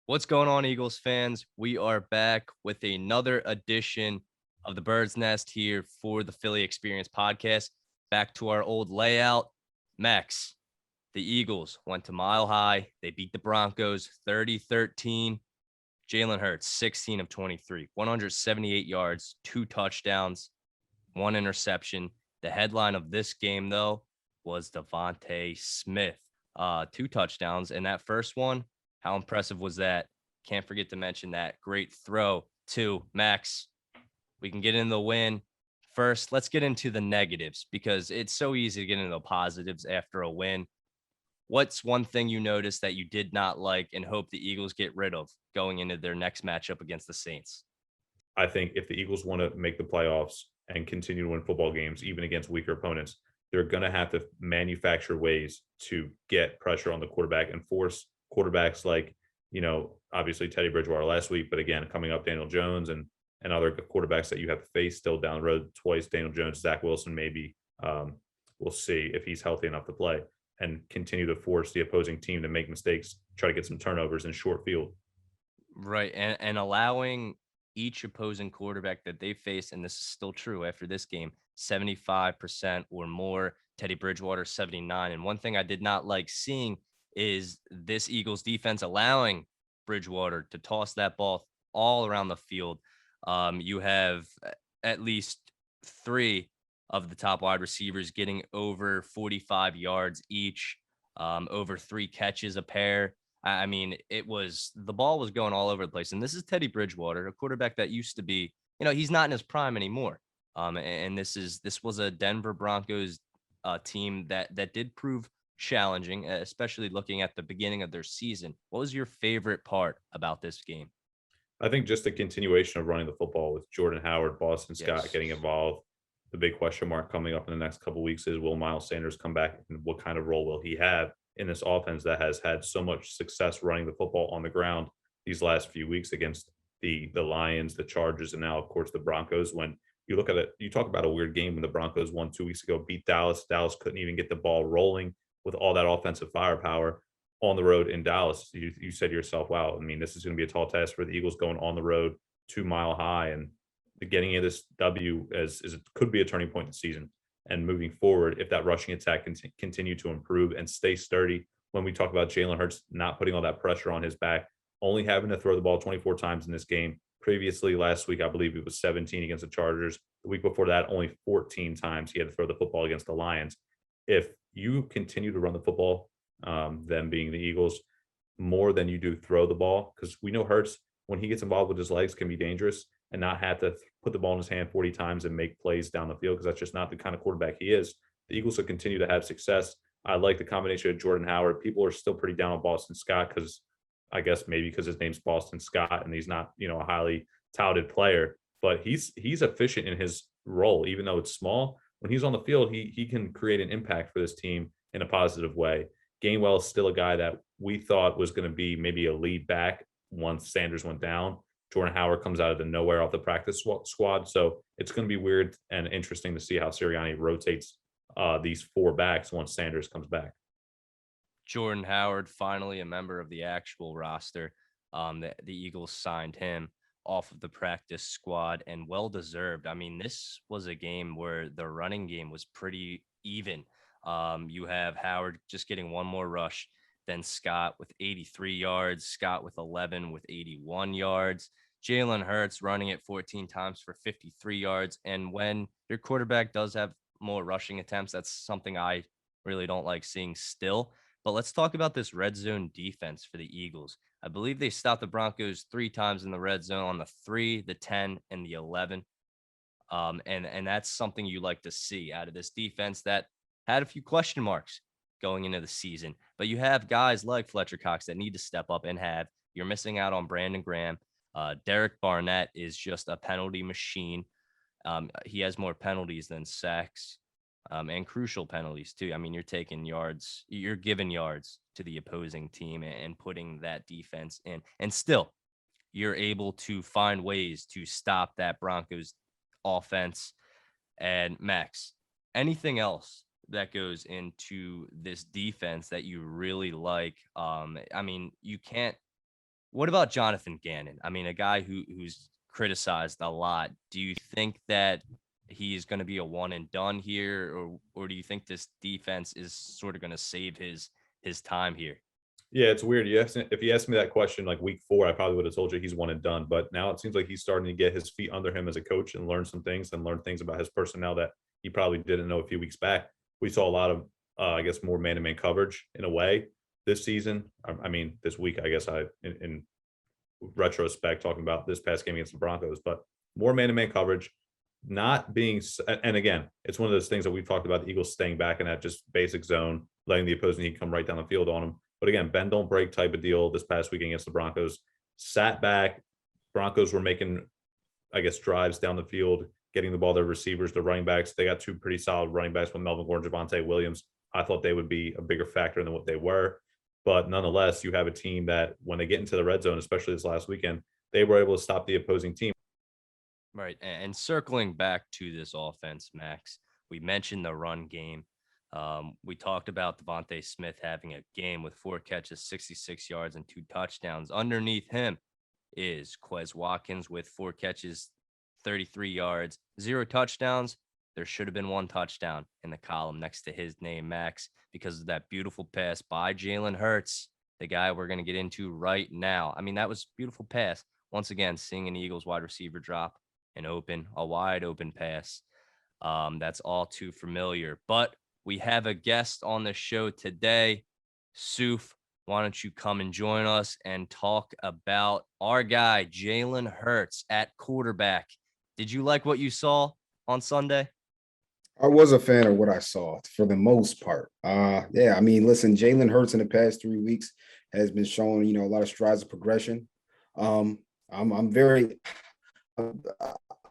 What's going on, Eagles fans? We are back with another edition of the Bird's Nest here for the Philly Experience podcast. Back to our old layout. Max, the Eagles went to Mile High. They beat the Broncos 30-13. Jalen Hurts, 16 of 23, 178 yards, 2 touchdowns, 1 interception. The headline of this game, though, was Devontae Smith. 2 touchdowns. And that first one, how impressive was that? Can't forget to mention that great throw to Max. We can get into the win. First, let's get into the negatives because it's so easy to get into the positives after a win. What's one thing you noticed that you did not like and hope the Eagles get rid of going into their next matchup against the Saints? I think if the Eagles want to make the playoffs and continue to win football games, even against weaker opponents, they're going to have to manufacture ways to get pressure on the quarterback and force quarterbacks like, obviously Teddy Bridgewater last week, but again, coming up, Daniel Jones and other quarterbacks that you have to face still down the road twice. Daniel Jones, Zach Wilson, maybe. We'll see if he's healthy enough to play and continue to force the opposing team to make mistakes, try to get some turnovers in short field. Right. And allowing each opposing quarterback that they face, and this is still true after this game, 75% or more. Teddy Bridgewater, 79. And one thing I did not like seeing is this Eagles defense allowing Bridgewater to toss that ball all around the field. You have at least three of the top wide receivers getting over 45 yards each, over 3 catches a pair. I mean, the ball was going all over the place. And this is Teddy Bridgewater, a quarterback that used to be, he's not in his prime anymore. And this was a Denver Broncos team that did prove challenging, especially looking at the beginning of their season. What was your favorite part about this game? I think just a continuation of running the football with Jordan Howard, Boston Scott Yes. getting involved. The big question mark coming up in the next couple of weeks is will Miles Sanders come back and what kind of role will he have in this offense that has had so much success running the football on the ground these last few weeks against the Lions, the Chargers, and now of course the Broncos. When you look at it, you talk about a weird game when the Broncos won 2 weeks ago, beat Dallas. Dallas couldn't even get the ball rolling with all that offensive firepower on the road in Dallas. You said to yourself, wow, I mean, this is going to be a tall task for the Eagles going on the road 2 Mile High and getting in this W as it could be a turning point in the season. And moving forward, if that rushing attack can continue to improve and stay sturdy, when we talk about Jalen Hurts not putting all that pressure on his back, only having to throw the ball 24 times in this game. Previously, last week, I believe it was 17 against the Chargers. The week before that, only 14 times he had to throw the football against the Lions. If you continue to run the football, them being the Eagles, more than you do throw the ball, because we know Hurts, when he gets involved with his legs, can be dangerous and not have to put the ball in his hand 40 times and make plays down the field because that's just not the kind of quarterback he is. The Eagles will continue to have success. I like the combination of Jordan Howard. People are still pretty down on Boston Scott because I guess maybe because his name's Boston Scott and he's not, a highly touted player, but he's efficient in his role, even though it's small. When he's on the field, he can create an impact for this team in a positive way. Gainwell is still a guy that we thought was going to be maybe a lead back once Sanders went down. Jordan Howard comes out of the nowhere off the practice squad. So it's going to be weird and interesting to see how Sirianni rotates these four backs once Sanders comes back. Jordan Howard, finally a member of the actual roster. The Eagles signed him off of the practice squad and well deserved. I mean, this was a game where the running game was pretty even. You have Howard just getting one more rush, then Scott with 83 yards, Scott with 11 with 81 yards. Jalen Hurts running it 14 times for 53 yards. And when your quarterback does have more rushing attempts, that's something I really don't like seeing still. But let's talk about this red zone defense for the Eagles. I believe they stopped the Broncos 3 times in the red zone on the 3, the 10, and the 11. And that's something you like to see out of this defense that had a few question marks going into the season. But you have guys like Fletcher Cox that need to step up and have. You're missing out on Brandon Graham. Derek Barnett is just a penalty machine. He has more penalties than sacks, and crucial penalties too. I mean, you're taking yards, you're giving yards to the opposing team and putting that defense in, and still you're able to find ways to stop that Broncos offense. And Max, anything else that goes into this defense that you really like? I mean, you can't What about Jonathan Gannon? I mean, a guy who's criticized a lot. Do you think that he's going to be a one and done here, or do you think this defense is sort of going to save his time here? Yeah, it's weird. If you asked me that question like week 4, I probably would have told you he's one and done. But now it seems like he's starting to get his feet under him as a coach and learn some things and learn things about his personnel that he probably didn't know a few weeks back. We saw a lot of, I guess, more man-to-man coverage in a way this season. I mean, this week, I guess in retrospect, talking about this past game against the Broncos, but more man-to-man coverage, not being, and again, it's one of those things that we've talked about, the Eagles staying back in that just basic zone, letting the opposing team come right down the field on them. But again, bend don't break type of deal this past week against the Broncos. Sat back. Broncos were making, I guess, drives down the field, getting the ball to their receivers, the running backs. They got two pretty solid running backs with Melvin Gordon, Javonte Williams. I thought they would be a bigger factor than what they were. But nonetheless, you have a team that when they get into the red zone, especially this last weekend, they were able to stop the opposing team. Right. And circling back to this offense, Max, we mentioned the run game. We talked about Devontae Smith having a game with 4 catches, 66 yards, and 2 touchdowns. Underneath him is Quez Watkins with 4 catches, 33 yards, 0 touchdowns. There should have been 1 touchdown in the column next to his name, Max, because of that beautiful pass by Jalen Hurts, the guy we're going to get into right now. I mean, that was a beautiful pass. Once again, seeing an Eagles wide receiver drop a wide open pass. That's all too familiar. But we have a guest on the show today. Suf, why don't you come and join us and talk about our guy, Jalen Hurts at quarterback? Did you like what you saw on Sunday? I was a fan of what I saw for the most part. Yeah, I mean, listen, Jalen Hurts in the past 3 weeks has been showing, a lot of strides of progression. I'm very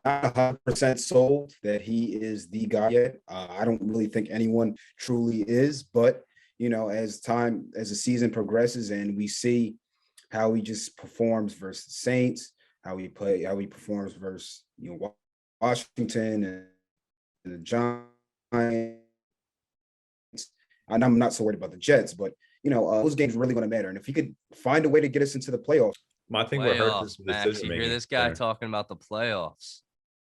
not 100% sold that he is the guy yet. I don't really think anyone truly is, but as the season progresses and we see how he just performs versus the Saints, how he performs versus Washington and the Giants. And I'm not so worried about the Jets, but those games are really going to matter. And if he could find a way to get us into the playoffs. My thing with Hurts is Playoffs, the Max. decision You hear making. this guy talking about the playoffs.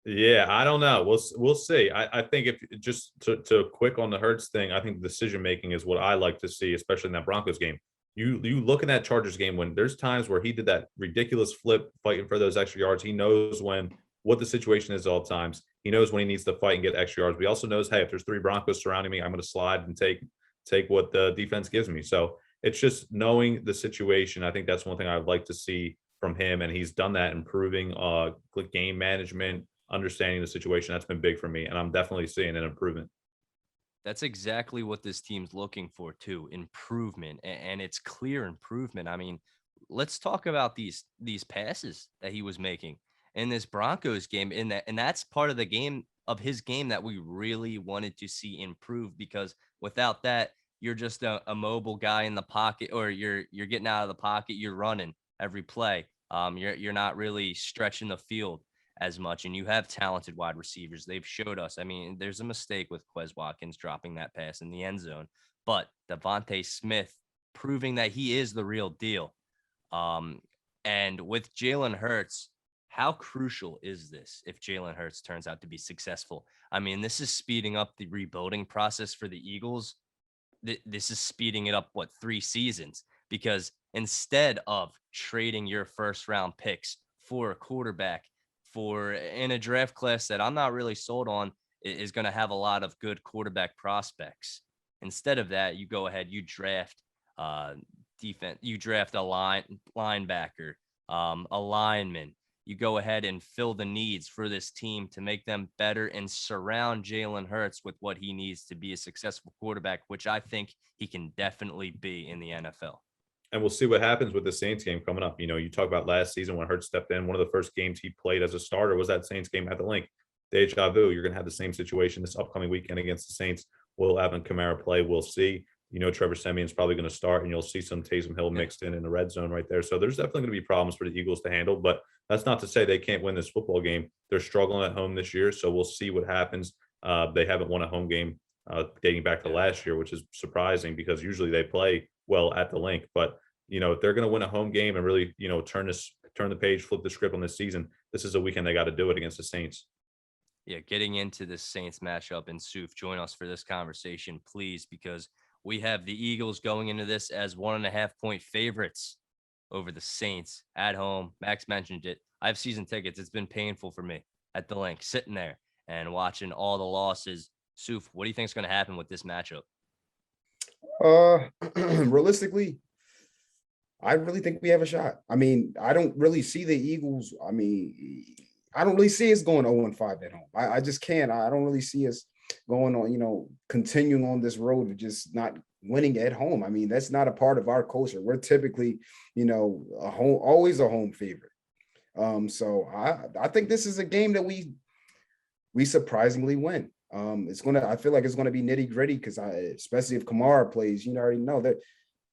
Yeah, I don't know. We'll see. I think if just to quick on the Hurts thing, I think decision making is what I like to see, especially in that Broncos game. You look in that Chargers game when there's times where he did that ridiculous flip fighting for those extra yards. He knows what the situation is at all times. He knows when he needs to fight and get extra yards. But he also knows, hey, if there's 3 Broncos surrounding me, I'm going to slide and take what the defense gives me. So it's just knowing the situation. I think that's one thing I'd like to see from him, and he's done that, improving game management, understanding the situation. That's been big for me, and I'm definitely seeing an improvement. That's exactly what this team's looking for too, improvement, and it's clear improvement. I mean, let's talk about these passes that he was making in this Broncos game. And that's part of the game of his game that we really wanted to see improve, because without that, you're just a mobile guy in the pocket, or you're getting out of the pocket, you're running every play. You're not really stretching the field as much, and you have talented wide receivers. They've showed us. I mean, there's a mistake with Quez Watkins dropping that pass in the end zone, but Devontae Smith proving that he is the real deal. And with Jalen Hurts, how crucial is this if Jalen Hurts turns out to be successful? I mean, this is speeding up the rebuilding process for the Eagles. This is speeding it up, 3 seasons? Because instead of trading your first round picks for a quarterback for in a draft class that I'm not really sold on is going to have a lot of good quarterback prospects. Instead of that, you go ahead, you draft defense, you draft a linebacker, a lineman. You go ahead and fill the needs for this team to make them better and surround Jalen Hurts with what he needs to be a successful quarterback, which I think he can definitely be in the NFL. And we'll see what happens with the Saints game coming up. You talk about last season when Hurts stepped in. One of the first games he played as a starter was that Saints game at the Link. Deja vu. You're going to have the same situation this upcoming weekend against the Saints. Will Alvin Kamara play? We'll see. Trevor Siemian's probably going to start, and you'll see some Taysom Hill mixed in the red zone right there. So there's definitely going to be problems for the Eagles to handle, but that's not to say they can't win this football game. They're struggling at home this year, so we'll see what happens. They haven't won a home game dating back to last year, which is surprising because usually they play well at the Link. But if they're going to win a home game and really, turn the page, flip the script on this season, this is a weekend they got to do it against the Saints. Yeah, getting into this Saints matchup, and Suf, join us for this conversation, please, because we have the Eagles going into this as 1.5 point favorites over the Saints at home. Max mentioned it. I have season tickets. It's been painful for me at the link, sitting there and watching all the losses. Suf, what do you think is going to happen with this matchup? Realistically, I really think we have a shot. I mean, I don't really see the Eagles. I mean, I don't really see us going 0-5 at home. I just can't. I don't really see us going on, continuing on this road of just not winning at home. I mean, that's not a part of our culture. We're typically, always a home favorite. So I think this is a game that we surprisingly win. I feel like it's gonna be nitty gritty because especially if Kamara plays, already know that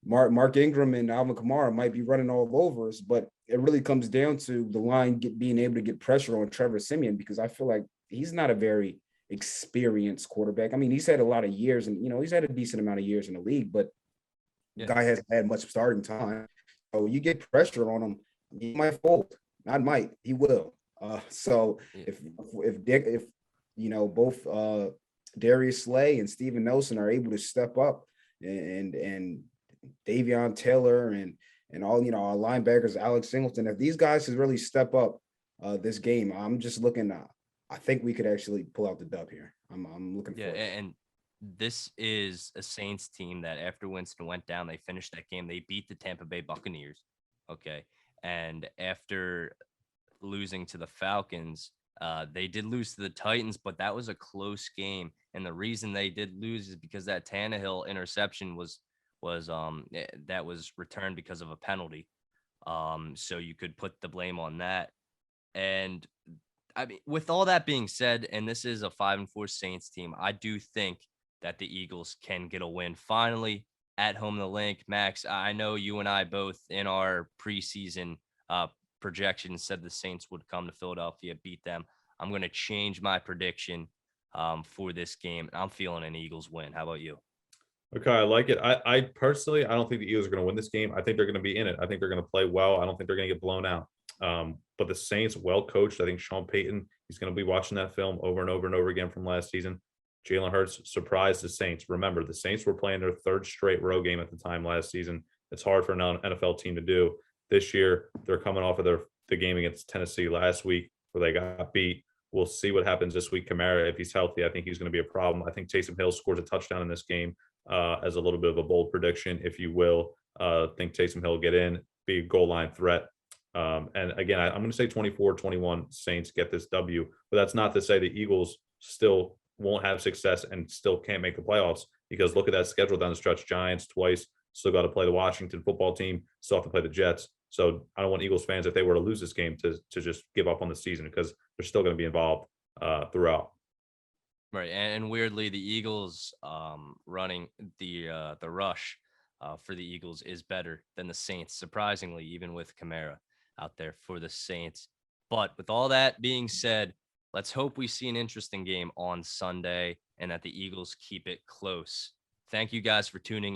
Mark Ingram and Alvin Kamara might be running all over us, but it really comes down to the line being able to get pressure on Trevor Siemian, because I feel like he's not a very experienced quarterback. I mean, he's had a lot of years, and he's had a decent amount of years in the league, but the guy hasn't had much starting time. So you get pressure on him, he might fold. Not might, he will. So if both Darius Slay and Steven Nelson are able to step up, and Davion Taylor and all our linebackers, Alex Singleton, if these guys could really step up this game, I'm just looking. I think we could actually pull out the dub here. I'm looking for it. And this is a Saints team that after Winston went down, they finished that game. They beat the Tampa Bay Buccaneers. Okay. And after losing to the Falcons, they did lose to the Titans, but that was a close game. And the reason they did lose is because that Tannehill interception was returned because of a penalty. So you could put the blame on that. And I mean, with all that being said, and this is a 5-4 Saints team, I do think that the Eagles can get a win finally at home. The link, Max. I know you and I both in our preseason projections said the Saints would come to Philadelphia, beat them. I'm going to change my prediction for this game. I'm feeling an Eagles win. How about you? Okay, I like it. I personally, I don't think the Eagles are going to win this game. I think they're going to be in it. I think they're going to play well. I don't think they're going to get blown out. But the Saints, well coached. I think Sean Payton, he's going to be watching that film over and over and over again from last season. Jalen Hurts surprised the Saints. Remember, the Saints were playing their third straight road game at the time last season. It's hard for an NFL team to do. This year, they're coming off of the game against Tennessee last week where they got beat. We'll see what happens this week. Kamara, if he's healthy, I think he's going to be a problem. I think Taysom Hill scores a touchdown in this game as a little bit of a bold prediction, if you will. Think Taysom Hill will get in, be a goal line threat. And again, I'm going to say 24-21 Saints get this W, but that's not to say the Eagles still won't have success and still can't make the playoffs, because look at that schedule down the stretch. Giants twice, still got to play the Washington football team, still have to play the Jets. So I don't want Eagles fans, if they were to lose this game, to just give up on the season, because they're still going to be involved throughout. Right. And weirdly, the Eagles running the rush for the Eagles is better than the Saints, surprisingly, even with Kamara out there for the Saints. But with all that being said, let's hope we see an interesting game on Sunday and that the Eagles keep it close. Thank you guys for tuning in.